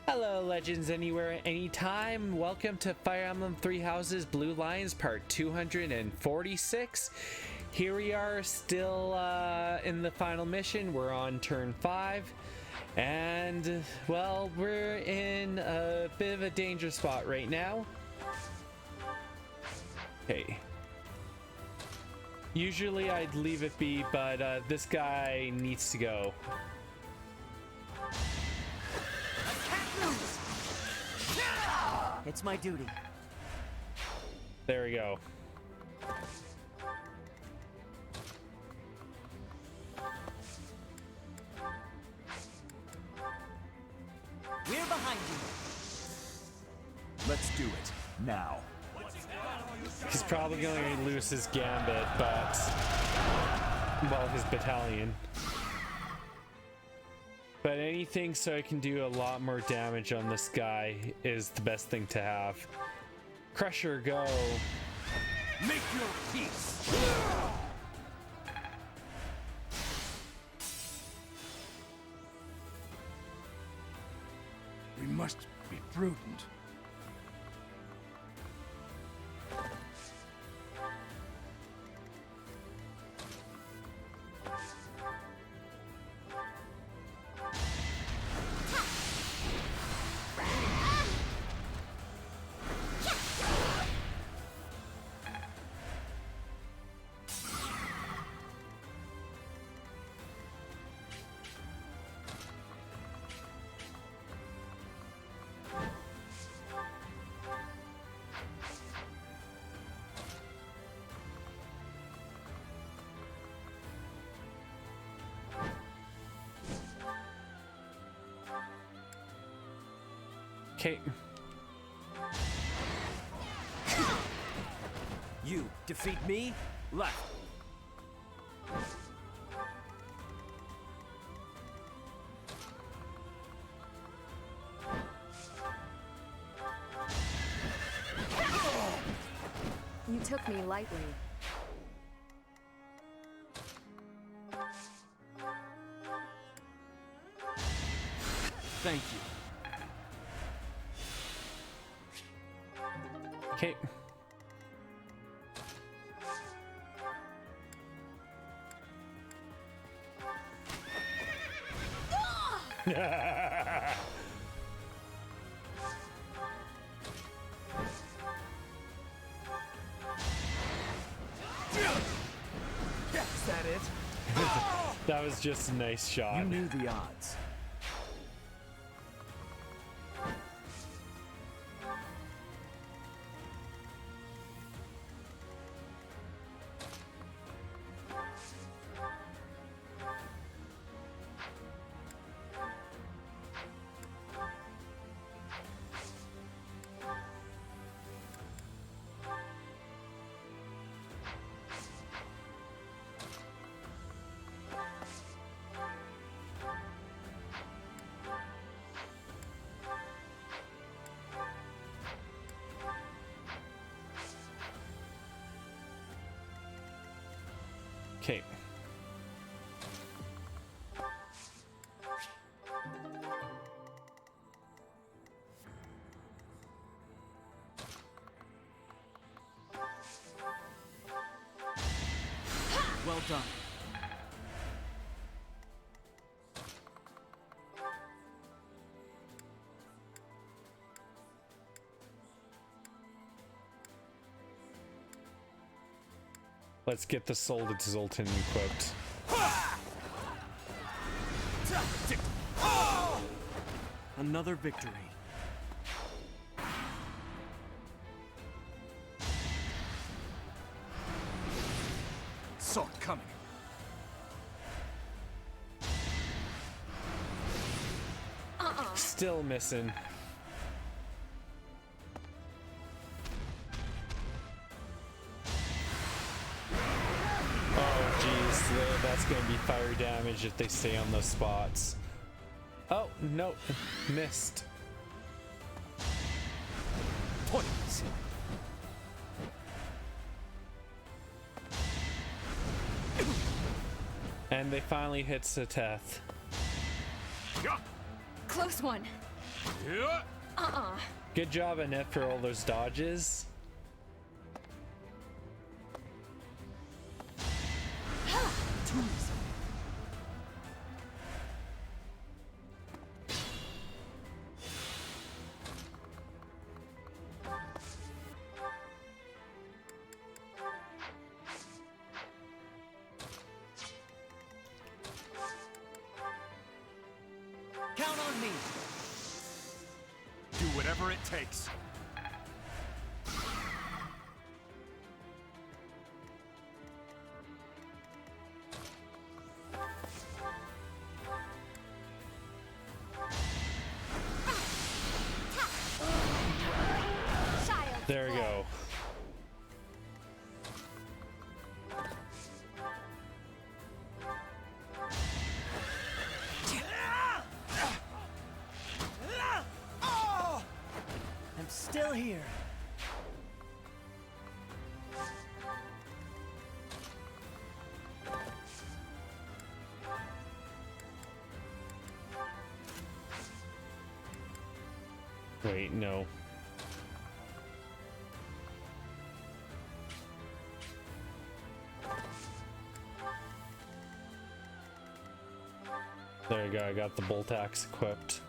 Hello, Legends Anywhere, Anytime. Welcome to Fire Emblem Three Houses, Blue Lions, part 246. Here we are, still in the final mission. We're on turn 5. And, well, we're in a bit of a danger spot right now. Okay. Usually I'd leave it be, but this guy needs to go. It's my duty. There we go. We're behind you. Let's do it now. He's probably going to lose his gambit, but well, his battalion. But anything so I can do a lot more damage on this guy is the best thing to have. Crusher, go. Make your peace. We must be prudent. Okay. You defeat me? Left. You took me lightly. Thank you. Okay. Is that it? That was just a nice shot. You knew the odds. Okay. Well done. Let's get the soul to Zoltan equipped. Another victory. Saw it coming. Still missing. Oh geez, that's gonna be fire damage if they stay on those spots. Oh, no, missed. Points. And they finally hit Sateth. Close one. Yeah. Good job, Annette, for all those dodges. Too easy. Count on me. Do whatever it takes. There we go. I'm still here. Wait, no. There you go, I got the bolt axe equipped.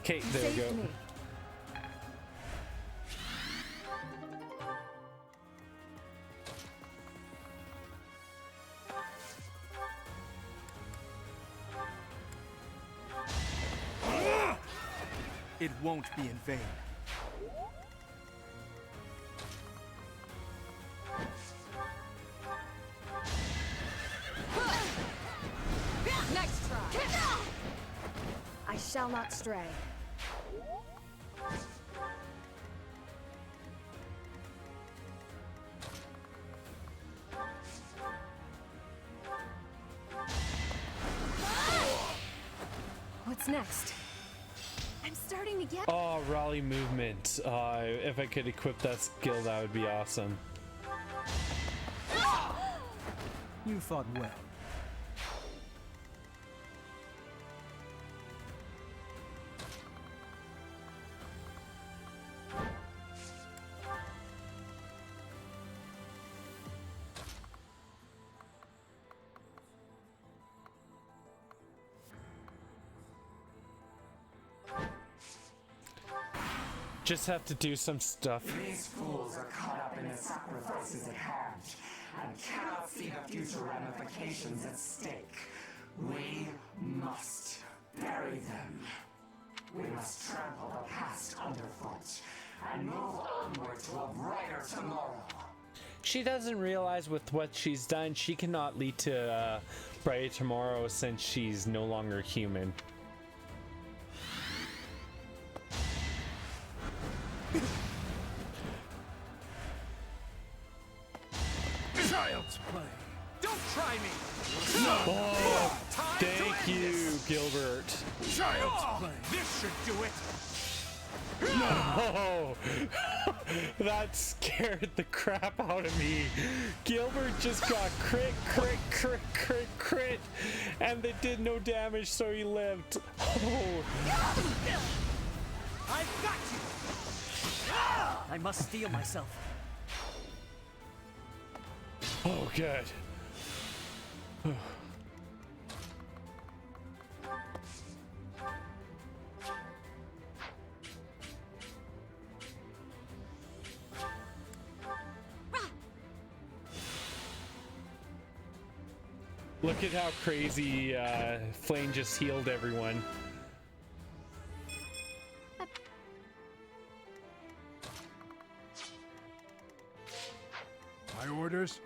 Okay, there you go. Saved me. It won't be in vain. Next try. I shall not stray. What's next? I'm starting to get. Oh, rally movement. If I could equip that skill, that would be awesome. You fought well. Just have to do some stuff. These fools are caught up in the sacrifices at hand and cannot see the future ramifications at stake. We must bury them. We must trample the past underfoot and move onward to a brighter tomorrow. She doesn't realize with what she's done, she cannot lead to brighter tomorrow since she's no longer human. Child's play. Don't try me. Oh, Time to thank end you, this. Gilbert. Child's play. This should do it. Oh, that scared the crap out of me. Gilbert just got crit, and they did no damage, so he lived. Oh, I've got you! I must steel myself. oh, good. Look at how crazy Flame just healed everyone. My orders.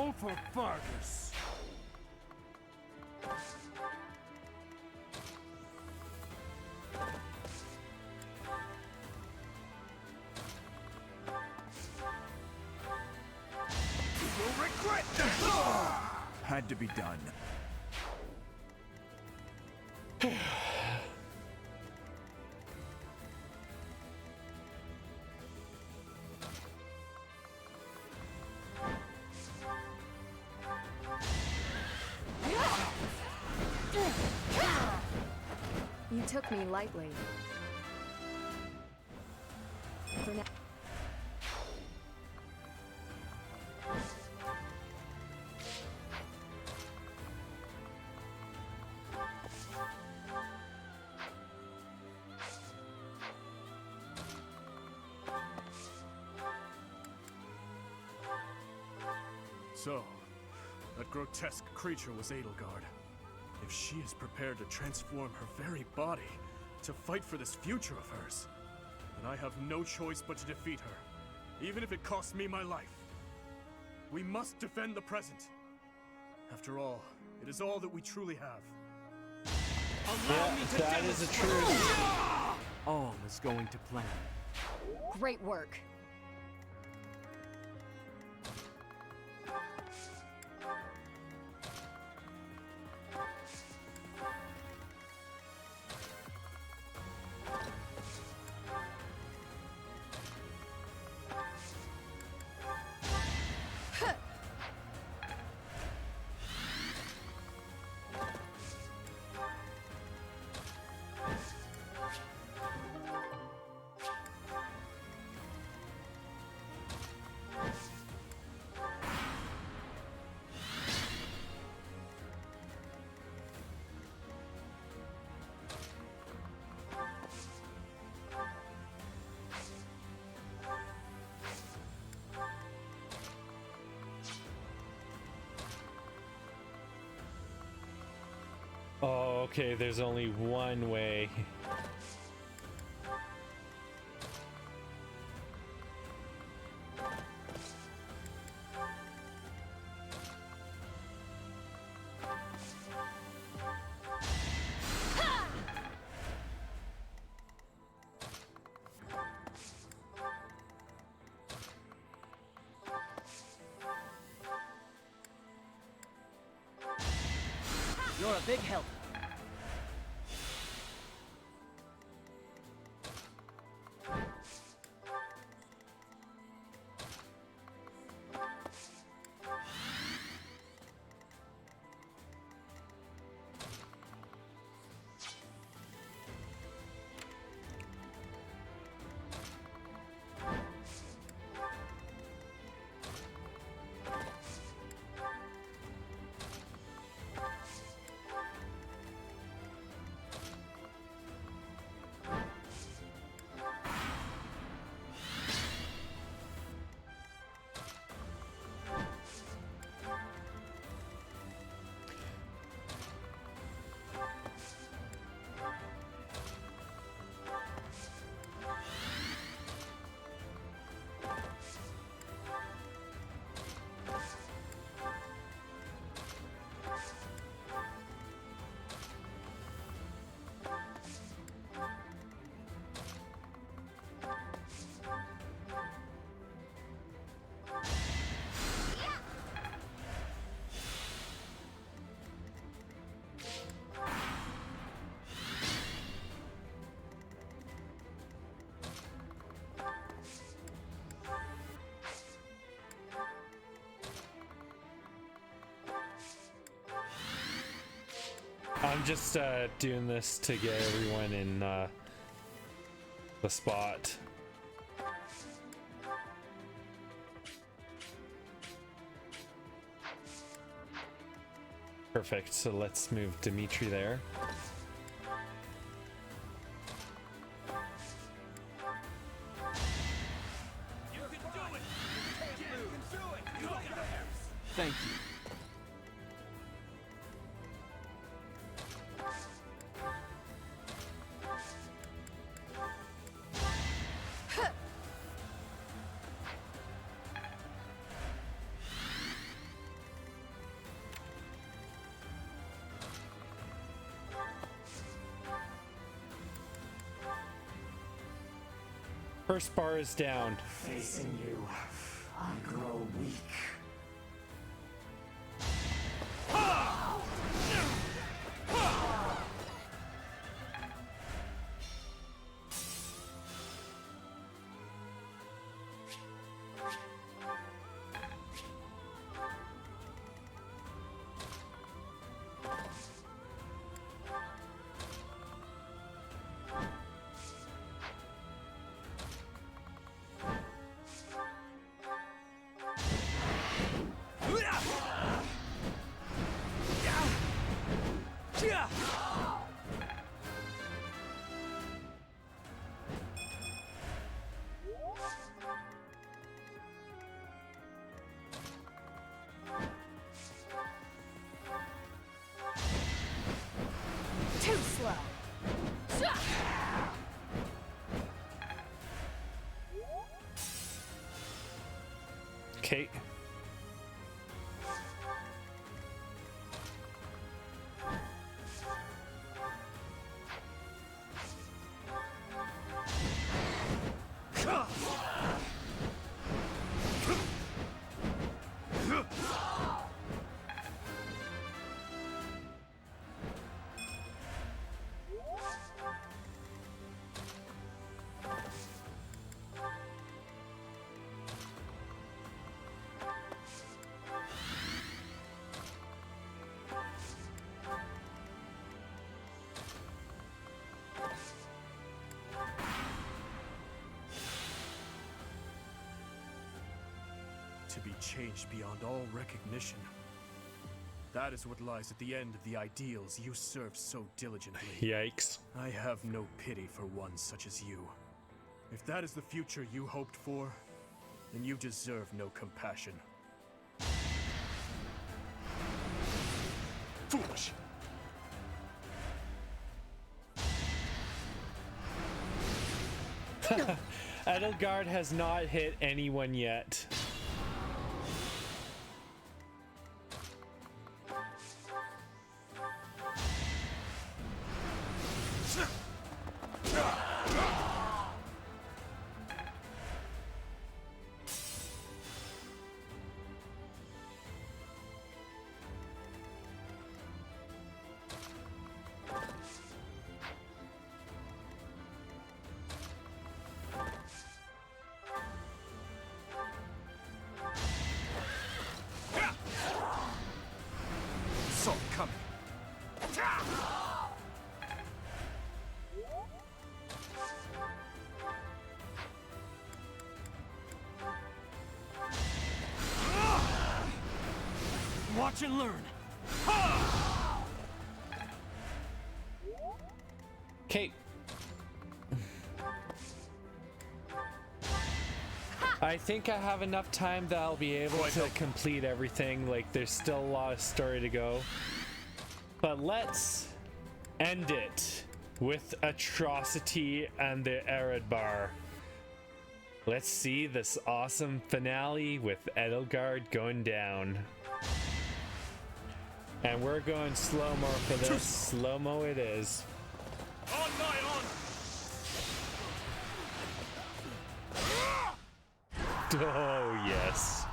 All for Faergus. You'll regret this! Had to be done. You took me lightly. For now. So, that grotesque creature was Edelgard. If she is prepared to transform her very body to fight for this future of hers, then I have no choice but to defeat her, even if it costs me my life. We must defend the present. After all, it is all that we truly have. Allow me to That is the truth. All is going to plan. Great work. Oh, okay, there's only one way. You're a big help. I'm just doing this to get everyone in the spot. Perfect, so let's move Dimitri there. Thank you. First bar is down. Facing you, I grow weak. Too slow. Okay. To be changed beyond all recognition. That is what lies at the end of the ideals you served so diligently. Yikes. I have no pity for one such as you. If that is the future you hoped for, then you deserve no compassion. Foolish! Edelgard has not hit anyone yet. Saw it coming. Watch and learn. Okay. I think I have enough time that I'll be able to complete everything. Like, there's still a lot of story to go. But let's end it with Atrocity and the Eredbar. Let's see this awesome finale with Edelgard going down. And we're going slow-mo for this. Slow-mo it is. On my on! Oh, yes.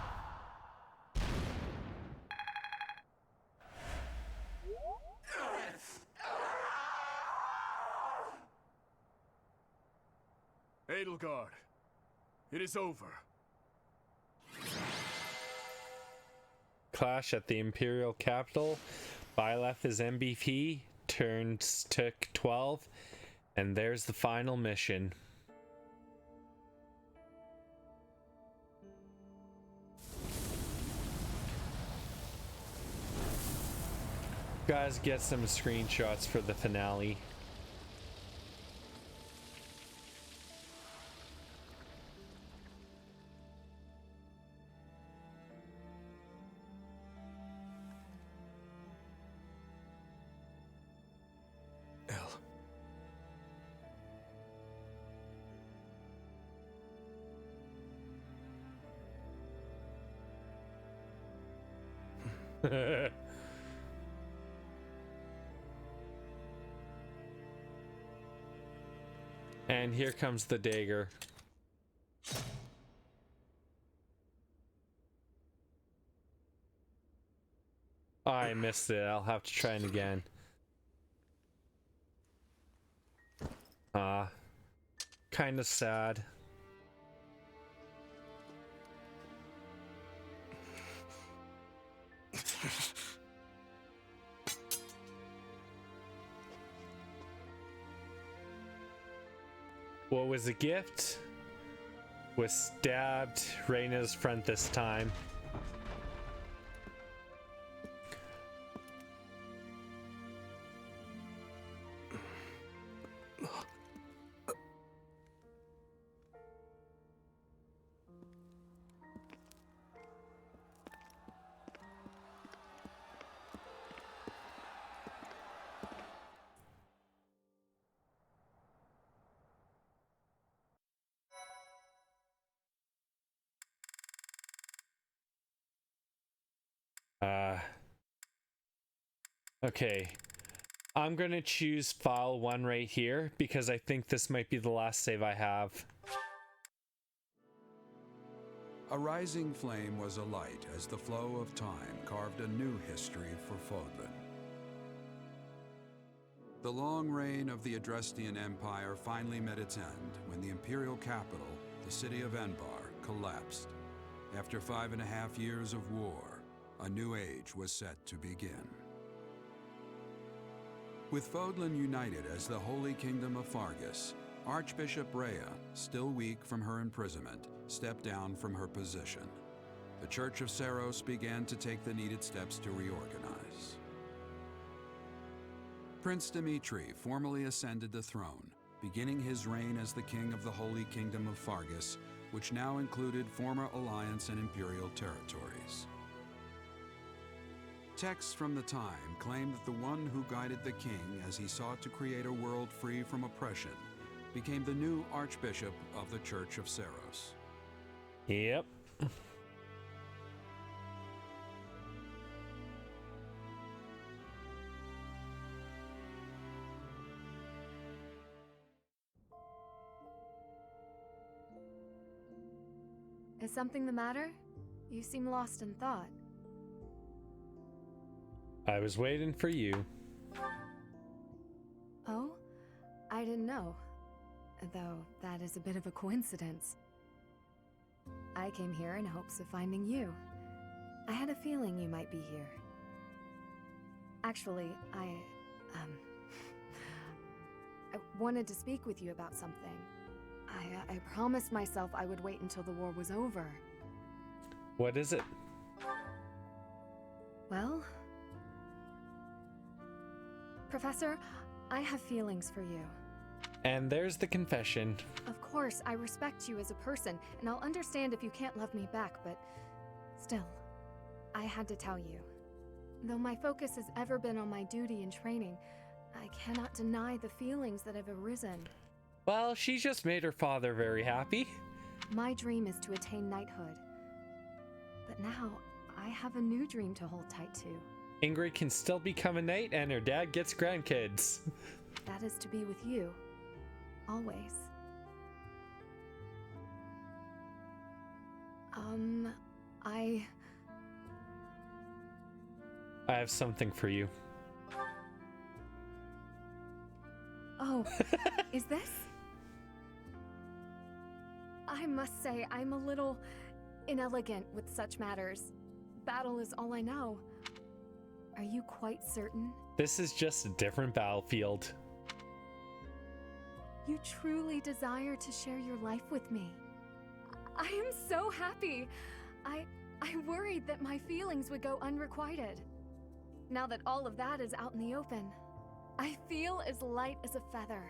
Edelgard, it is over. Clash at the Imperial Capital. Byleth is MVP. Turns took 12. And there's the final mission. Guys, get some screenshots for the finale. And here comes the dagger. Oh, I missed it. I'll have to try it again. Kind of sad. What was a gift was stabbed Reyna's front this time. Okay. I'm gonna choose file 1 right here because I think this might be the last save I have. A rising flame was alight as the flow of time carved a new history for Fodlan. The long reign of the Adrestian Empire finally met its end when the imperial capital, the city of Enbar, collapsed. After 5.5 years of war, a new age was set to begin. With Fodlan United as the Holy Kingdom of Faergus, Archbishop Rhea, still weak from her imprisonment, stepped down from her position. The Church of Seiros began to take the needed steps to reorganize. Prince Dimitri formally ascended the throne, beginning his reign as the king of the Holy Kingdom of Faergus, which now included former Alliance and Imperial territories. Texts from the time claim that the one who guided the king as he sought to create a world free from oppression became the new Archbishop of the Church of Seiros. Yep. Is something the matter? You seem lost in thought. I was waiting for you. Oh? I didn't know. Though that is a bit of a coincidence. I came here in hopes of finding you. I had a feeling you might be here. Actually, I wanted to speak with you about something. I promised myself I would wait until the war was over. What is it? Well, Professor, I have feelings for you. And there's the confession. Of course, I respect you as a person, and I'll understand if you can't love me back, but still, I had to tell you. Though my focus has ever been on my duty and training, I cannot deny the feelings that have arisen. Well, she just made her father very happy. My dream is to attain knighthood. But now, I have a new dream to hold tight to. Ingrid can still become a knight and her dad gets grandkids. That is to be with you. Always. I have something for you. Oh, is this? I must say, I'm a little inelegant with such matters. Battle is all I know. Are you quite certain? This is just a different battlefield. You truly desire to share your life with me. I am so happy. I worried that my feelings would go unrequited. Now that all of that is out in the open, I feel as light as a feather.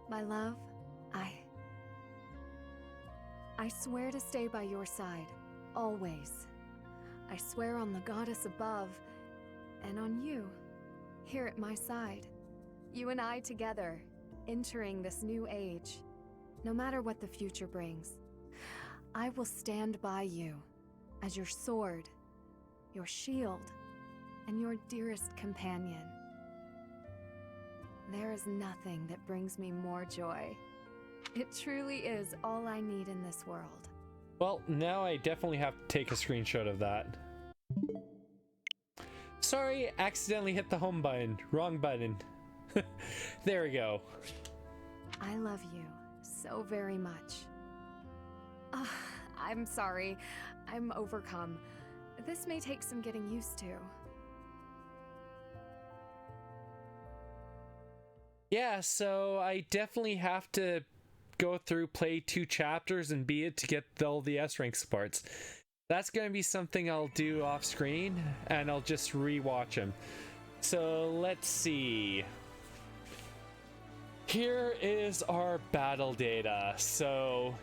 My love, I swear to stay by your side, always. I swear on the goddess above, and on you, here at my side. You and I together, entering this new age. No matter what the future brings, I will stand by you as your sword, your shield, and your dearest companion. There is nothing that brings me more joy. It truly is all I need in this world. Well, now I definitely have to take a screenshot of that. Sorry, accidentally hit the home button. Wrong button. There we go. I love you so very much. I'm sorry. I'm overcome. This may take some getting used to. Yeah, so I definitely have to go through, play 2 chapters, and beat it to get all the S rank supports. That's going to be something I'll do off screen, and I'll just rewatch them. So let's see. Here is our battle data. So,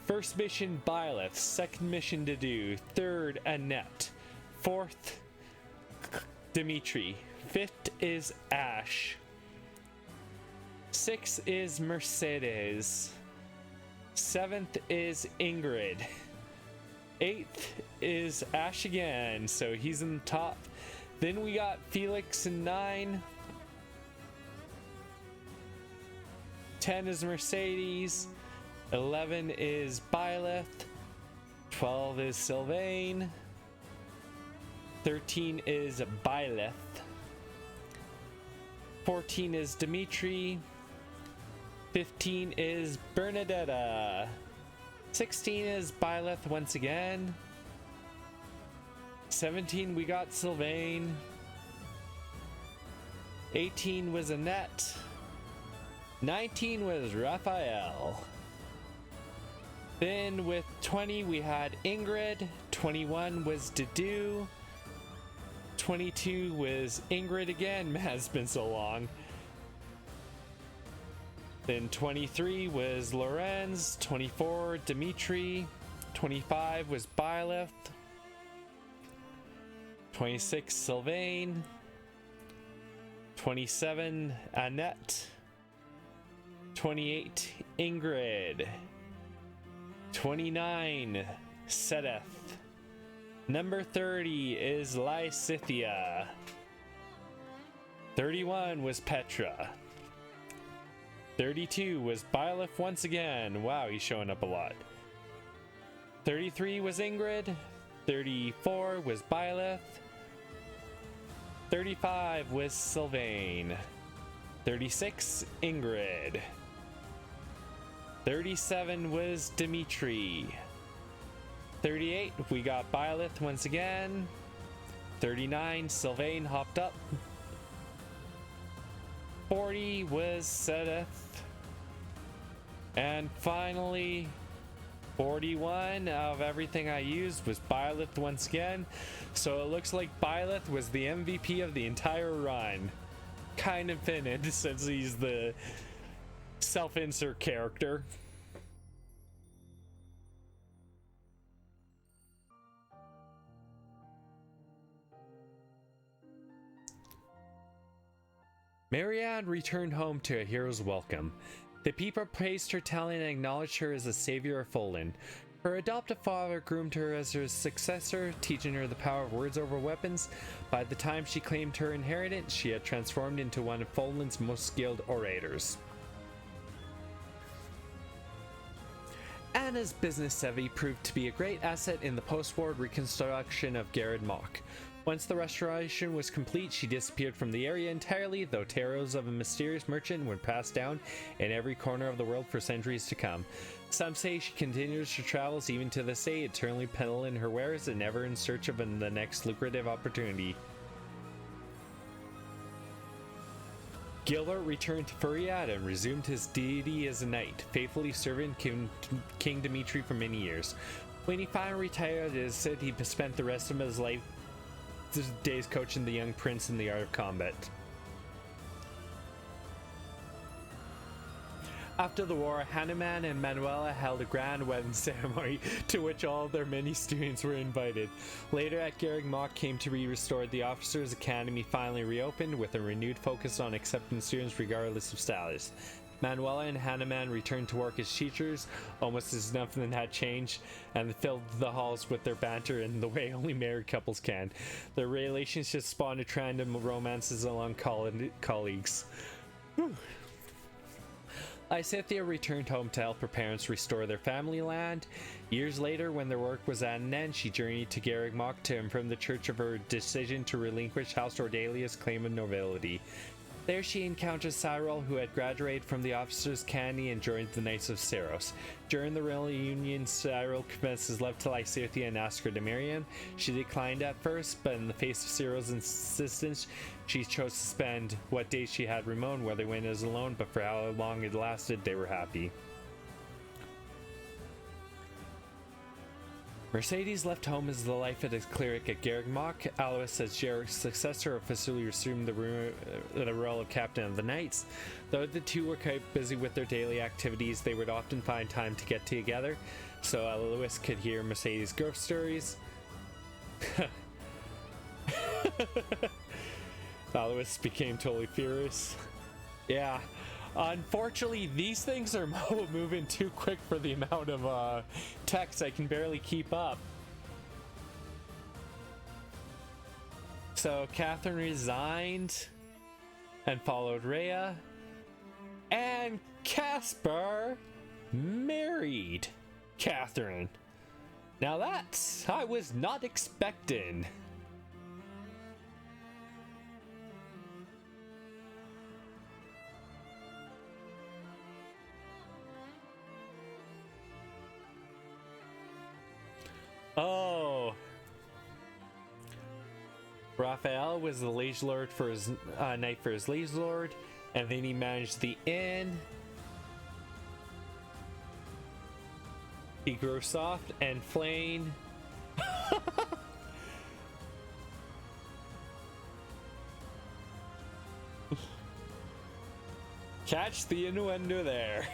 first mission, Byleth. Second mission, to do. Third, Annette. Fourth, Dimitri. Fifth is Ash. Sixth is Mercedes. Seventh is Ingrid. Eighth is Ash again, so he's in the top. Then we got Felix in 9. 10 is Mercedes. 11 is Byleth. 12 is Sylvain. 13 is Byleth. 14 is Dimitri. 15 is Bernadetta. 16 is Byleth once again. 17 we got Sylvain. 18 was Annette. 19 was Raphael. Then with 20 we had Ingrid. 21 was Dedu. 22 was Ingrid again. Man, it's been so long. Then 23 was Lorenz. 24 Dimitri. 25 was Byleth. 26 Sylvain. 27 Annette. 28 Ingrid. 29 Sedeth. Number 30 is Lysithia. 31 was Petra. 32 was Byleth once again. Wow, he's showing up a lot. 33 was Ingrid. 34 was Byleth. 35 was Sylvain. 36 Ingrid. 37 was Dimitri. 38 we got Byleth once again. 39 Sylvain hopped up. 40 was Sedeth. And finally 41 of everything I used was Byleth once again. So it looks like Byleth was the MVP of the entire run. Kind of fitted since he's the self-insert character. Marianne returned home to a hero's welcome. The people praised her talent and acknowledged her as the savior of Fodlan. Her adoptive father groomed her as her successor, teaching her the power of words over weapons. By the time she claimed her inheritance, she had transformed into one of Fodlan's most skilled orators. Anna's business savvy proved to be a great asset in the post-war reconstruction of Garrod Mach. Once the restoration was complete, she disappeared from the area entirely, though tales of a mysterious merchant would pass down in every corner of the world for centuries to come. Some say she continues her travels even to this day, eternally peddling her wares and ever in search of the next lucrative opportunity. Gilbert returned to Furiat and resumed his duty as a knight, faithfully serving King Dimitri for many years. When he finally retired, it is said he spent the rest of his life days coaching the young prince in the art of combat. After the war, Hanuman and Manuela held a grand wedding ceremony to which all their many students were invited. Later at Garrod Mach came to be restored. The Officers' Academy finally reopened with a renewed focus on accepting students regardless of status. Manuela and Hanuman returned to work as teachers, almost as nothing had changed, and filled the halls with their banter in the way only married couples can. Their relationship spawned random romances among colleagues. Isithia returned home to help her parents restore their family land. Years later, when their work was at an end, she journeyed to Garreg Mach to inform the church of her decision to relinquish House Ordalia's claim of nobility. There she encountered Cyril, who had graduated from the officers' candy and joined the Knights of Seros. During the reunion, Cyril confessed his love to Isithia and asked her to marry him. She declined at first, but in the face of Cyril's insistence, she chose to spend what days she had Ramon, whether when it was alone, but for how long it lasted, they were happy. Mercedes left home as the life of a cleric at Garreg Mach. Alois, as Jarrek's successor, officially assumed the role of captain of the Knights. Though the two were quite busy with their daily activities, they would often find time to get together, so Alois could hear Mercedes' ghost stories. Alois became totally furious. Yeah. Unfortunately, these things are moving too quick for the amount of text I can barely keep up. So Catherine resigned and followed Rhea, and Caspar married Catherine. Now that's I was not expecting. Oh, Raphael was the liege lord for his knight for his liege lord, and then he managed the inn. He grew soft and flame. Catch the innuendo there.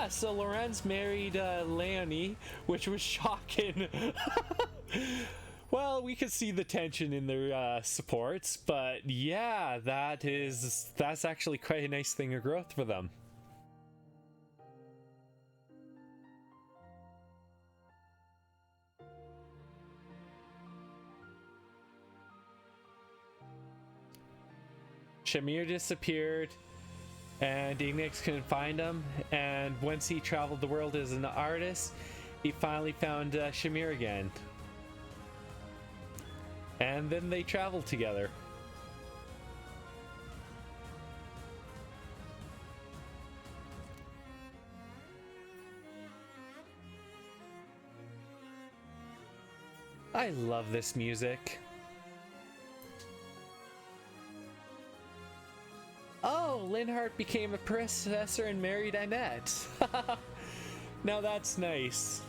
So Lorenz married Leonie, which was shocking. Well, we could see the tension in their supports, but yeah, that's actually quite a nice thing of growth for them. Shamir disappeared, and Ignix couldn't find him, and once he traveled the world as an artist, he finally found Shamir again. And then they traveled together. I love this music. Oh, Linhardt became a professor and married Annette. Now that's nice.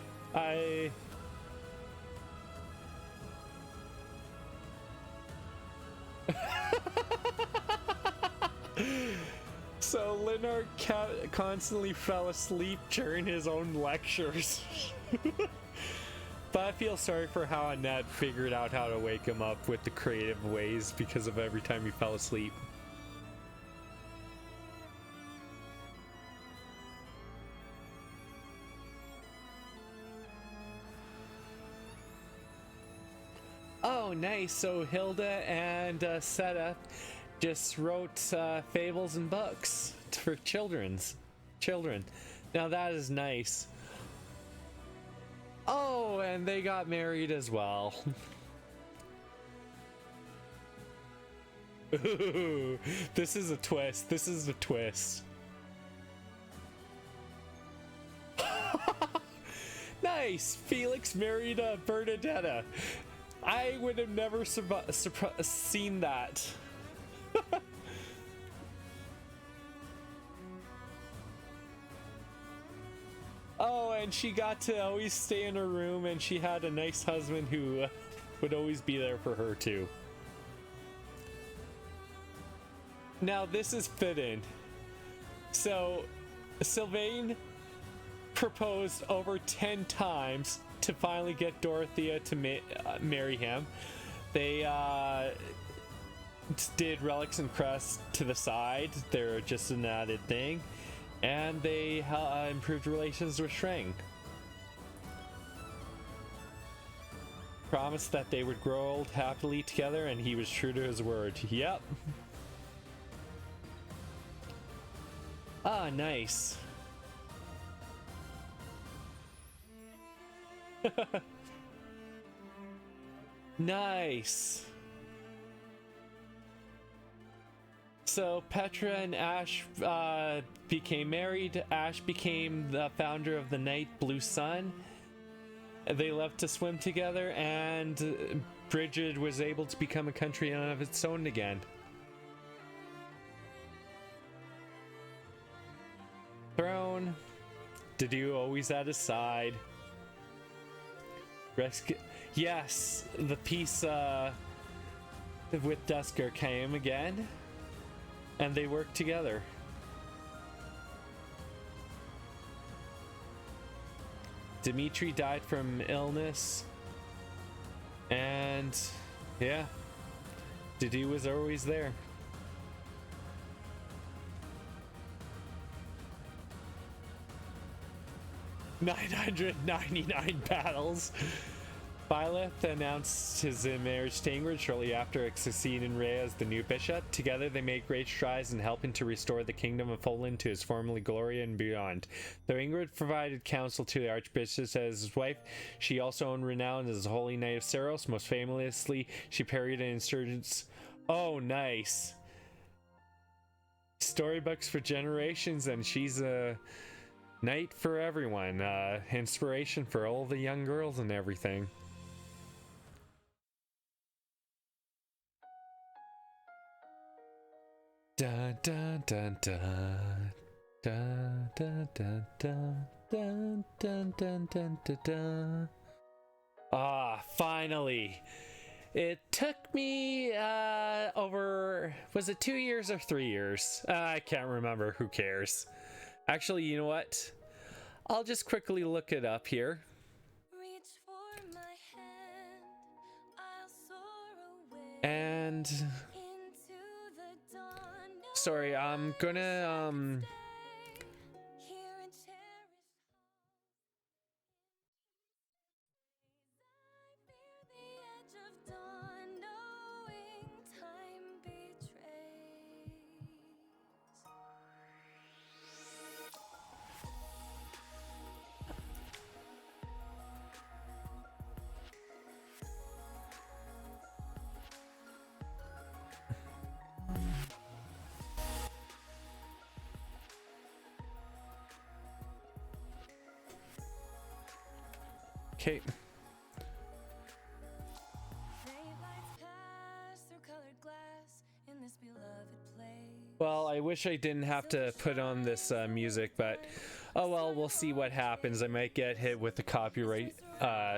So Linhardt constantly fell asleep during his own lectures. But I feel sorry for how Annette figured out how to wake him up with the creative ways because of every time he fell asleep. Oh, nice. So Hilda and Seta just wrote fables and books for children. Now that is nice. Oh, and they got married as well. Ooh, this is a twist. This is a twist. Nice. Felix married Bernadetta. I would have never seen that. Oh, and she got to always stay in her room, and she had a nice husband who would always be there for her too. Now this is fitting. So Sylvain proposed over 10 times to finally get Dorothea to marry him. They did Relics and Crest to the side. They're just an added thing. And they improved relations with Shreng. Promised that they would grow old happily together, and he was true to his word. Yep. Ah, nice. Nice. So Petra and Ash became married. Ash became the founder of the Night Blue Sun. They left to swim together, and Bridget was able to become a country of its own again. Throne. Dedue always at his side. Rescue. Yes, the peace with Dusker came again, and they worked together. Dimitri died from illness, and yeah, Dedue was always there. "999 battles." Byleth announced his marriage to Ingrid shortly after succeeding Rhea as the new bishop. Together they made great strides in helping to restore the kingdom of Fodlan to its former glory and beyond. Though Ingrid provided counsel to the archbishop as his wife, she also owned renown as the Holy Knight of Seros. Most famously, she parried an insurgent's... Oh, nice. Storybooks for generations, and she's a knight for everyone. Inspiration for all the young girls and everything. Dun dun dun dun dun dun dun dun dun dun dun dun dun dun. Ah, finally. It took me over, was it 2 years or 3 years? I can't remember, who cares. Actually, you know what? I'll just quickly look it up here. And sorry, I'm gonna okay. Well, I wish I didn't have to put on this music, but oh well, we'll see what happens. I might get hit with a copyright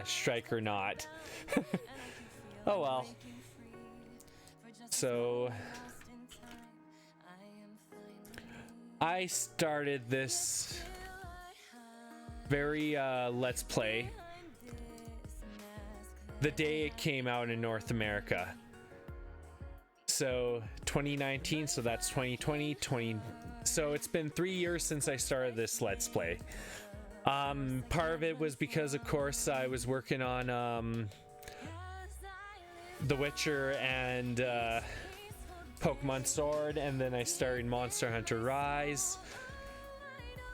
strike or not. Oh well. So I started this very Let's Play the day it came out in North America. So 2019, so that's 2020, so it's been 3 years since I started this Let's Play. Part of it was because, of course, I was working on The Witcher and Pokemon Sword, and then I started Monster Hunter Rise.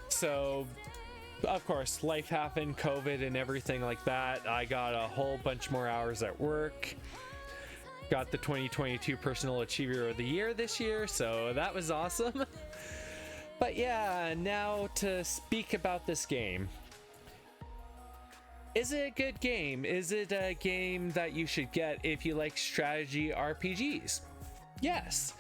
So of course, life happened, COVID and everything like that. I got a whole bunch more hours at work. Got the 2022 Personal Achiever of the Year this year, so that was awesome. But yeah, now to speak about this game. Is it a good game? Is it a game that you should get if you like strategy RPGs? Yes.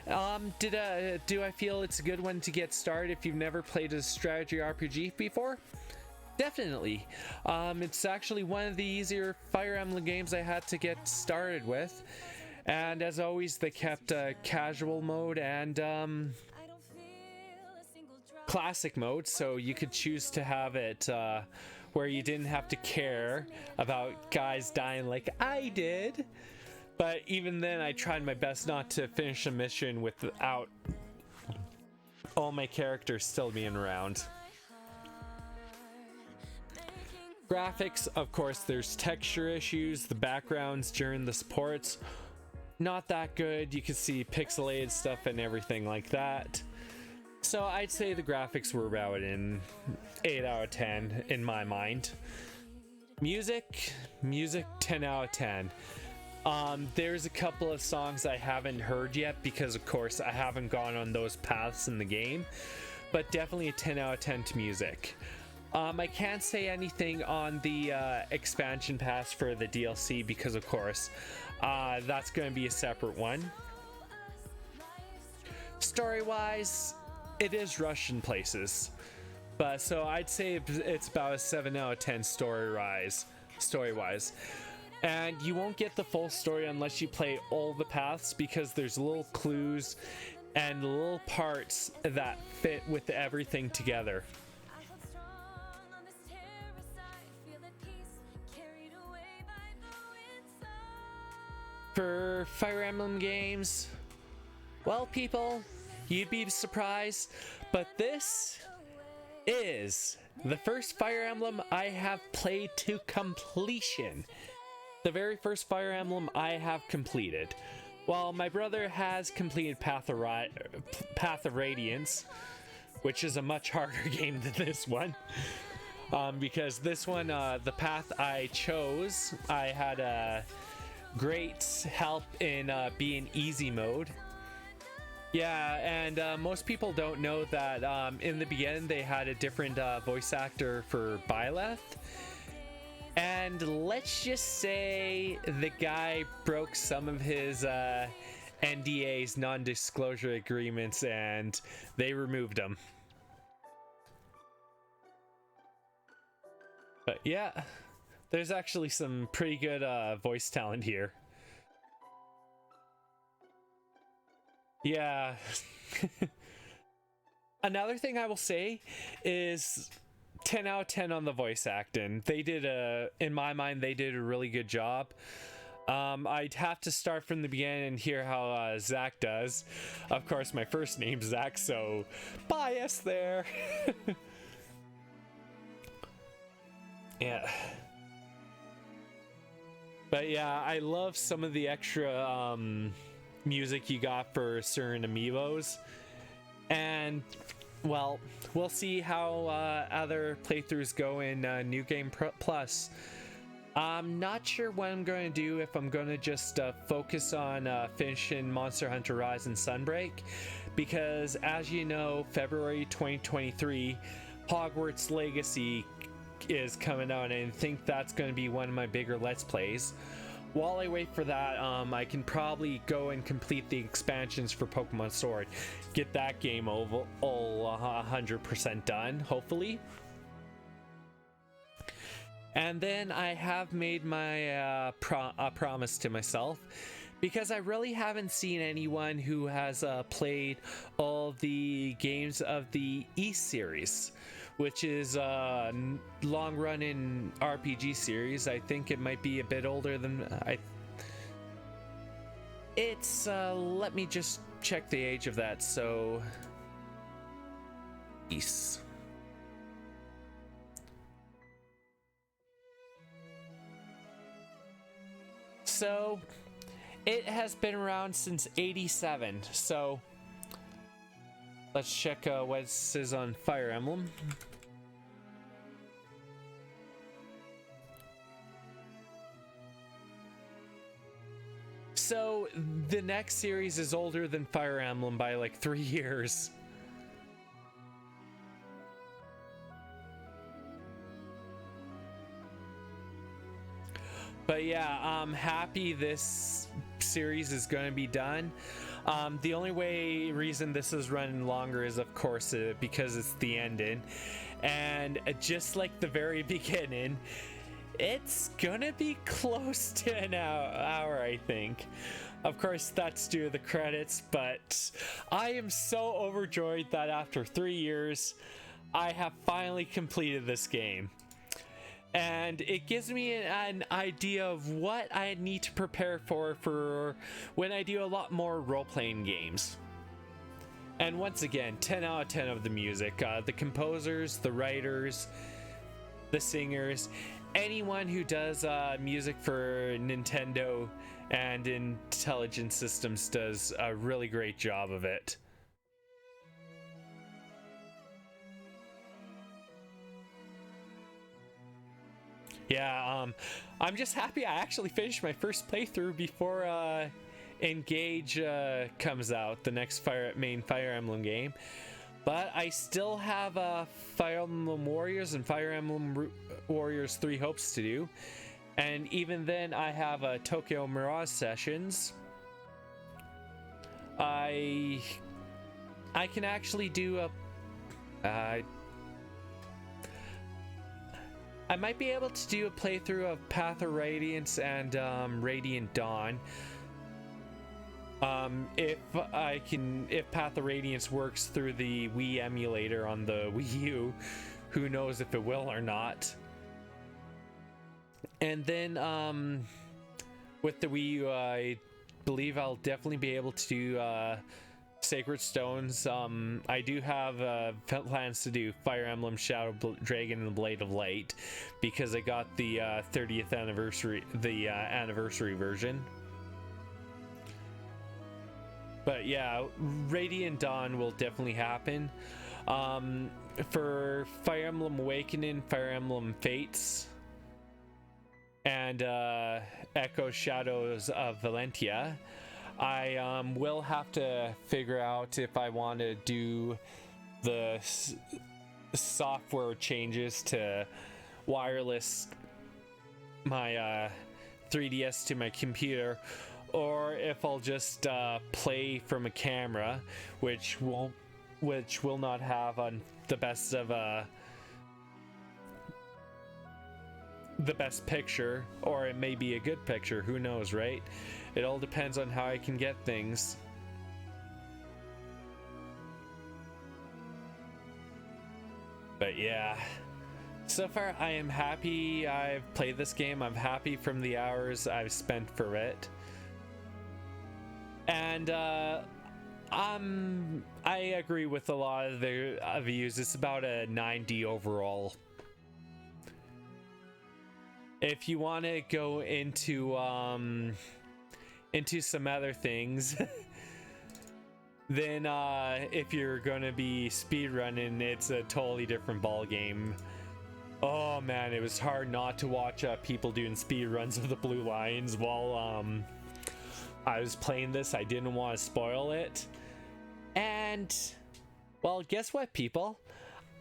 Do I feel it's a good one to get started if you've never played a strategy RPG before? Definitely. It's actually one of the easier Fire Emblem games I had to get started with. And as always, they kept casual mode and classic mode, so you could choose to have it where you didn't have to care about guys dying like I did. But even then, I tried my best not to finish a mission without all my characters still being around. Graphics, of course, there's texture issues. The backgrounds during the supports, not that good. You can see pixelated stuff and everything like that. So I'd say the graphics were about an 8 out of 10 in my mind. Music 10 out of 10. There's a couple of songs I haven't heard yet because, of course, I haven't gone on those paths in the game, but definitely a 10 out of 10 to music. I can't say anything on the expansion pass for the DLC because, of course, that's going to be a separate one. Story-wise, it is rushed in places, but so I'd say it's about a 7 out of 10 story-wise. And you won't get the full story unless you play all the paths because there's little clues and little parts that fit with everything together. For Fire Emblem games, well, people, you'd be surprised, but this is the first Fire Emblem I have played to completion. The very first Fire Emblem I have completed. While my brother has completed Path of Radiance, which is a much harder game than this one. Because this one, the path I chose, I had a great help in being easy mode. Yeah, and most people don't know that in the beginning they had a different voice actor for Byleth. And let's just say the guy broke some of his NDAs, non-disclosure agreements, and they removed him. But yeah, there's actually some pretty good voice talent here. Yeah. Another thing I will say is 10 out of 10 on the voice acting. They did in my mind, they did a really good job. I'd have to start from the beginning and hear how Zach does. Of course, my first name's Zach, so bias there. Yeah. But yeah, I love some of the extra music you got for certain amiibos. And, well, we'll see how other playthroughs go in New Game Plus. I'm not sure what I'm going to do, if I'm going to just focus on finishing Monster Hunter Rise and Sunbreak. Because, as you know, February 2023, Hogwarts Legacy is coming out, and I think that's going to be one of my bigger Let's Plays. While I wait for that, I can probably go and complete the expansions for Pokemon Sword. Get that game all 100% done, hopefully. And then I have made my promise to myself, because I really haven't seen anyone who has played all the games of the East series, which is a long-running RPG series. I think it might be a bit older than It's let me just check the age of that. So East. So it has been around since '87. So let's check what it says on Fire Emblem. So the next series is older than Fire Emblem by like 3 years. But yeah, I'm happy this series is going to be done. The only reason this is running longer is, of course, because it's the ending. And just like the very beginning, it's gonna be close to an hour, I think. Of course, that's due to the credits, but I am so overjoyed that after 3 years, I have finally completed this game. And it gives me an idea of what I need to prepare for when I do a lot more role-playing games. And once again, 10 out of 10 of the music. The composers, the writers, the singers, anyone who does music for Nintendo and Intelligent Systems does a really great job of it. Yeah, I'm just happy I actually finished my first playthrough before Engage comes out, the next main Fire Emblem game. But I still have Fire Emblem Warriors and Fire Emblem Warriors 3 Hopes to do. And even then, I have Tokyo Mirage Sessions. I can actually do a... I might be able to do a playthrough of Path of Radiance and Radiant Dawn. If Path of Radiance works through the Wii emulator on the Wii U, who knows if it will or not. And then with the Wii U, I believe I'll definitely be able to do Sacred Stones. I do have plans to do Fire Emblem Shadow Dragon and the Blade of Light because I got the 30th anniversary, the anniversary version. But yeah, Radiant Dawn will definitely happen. For Fire Emblem Awakening, Fire Emblem Fates, and Echo Shadows of Valentia, I will have to figure out if I want to do the software changes to wireless my 3DS to my computer, or if I'll just play from a camera, which will not have on the best of the best picture, or it may be a good picture, who knows, right? It all depends on how I can get things. But yeah, so far I am happy I've played this game. I'm happy from the hours I've spent for it. And I agree with a lot of the views. It's about a 90 overall. If you want to go into some other things, then if you're gonna be speedrunning, it's a totally different ball game. Oh man, it was hard not to watch people doing speedruns of the Blue Lions while I was playing this. I didn't want to spoil it. And well, guess what, people?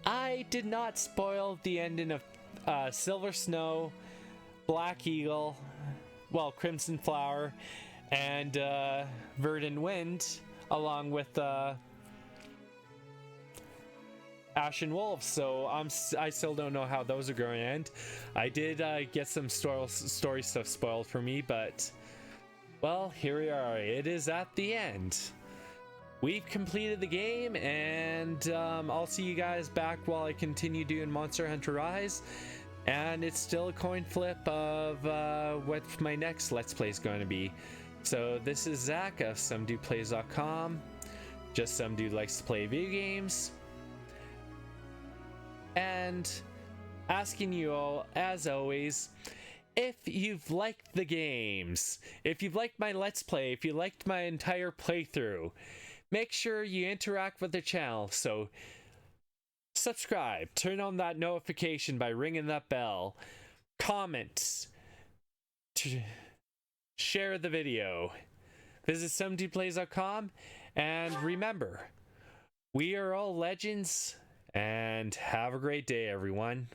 I did not spoil the ending of Silver Snow, Black Eagle, well, Crimson Flower, and Verdant Wind, along with Ashen Wolf. So I still don't know how those are going to end. I did get some story stuff spoiled for me, but well, here we are. It is at the end. We've completed the game, and I'll see you guys back while I continue doing Monster Hunter Rise. And it's still a coin flip of what my next Let's Play is going to be. So this is Zach of SomeDudePlays.com. Just some dude likes to play video games. And asking you all, as always, if you've liked the games, if you've liked my Let's Play, if you liked my entire playthrough, make sure you interact with the channel. So subscribe, turn on that notification by ringing that bell, comment, share the video, visit SomeDudePlays.com, and remember, we are all legends, and have a great day, everyone.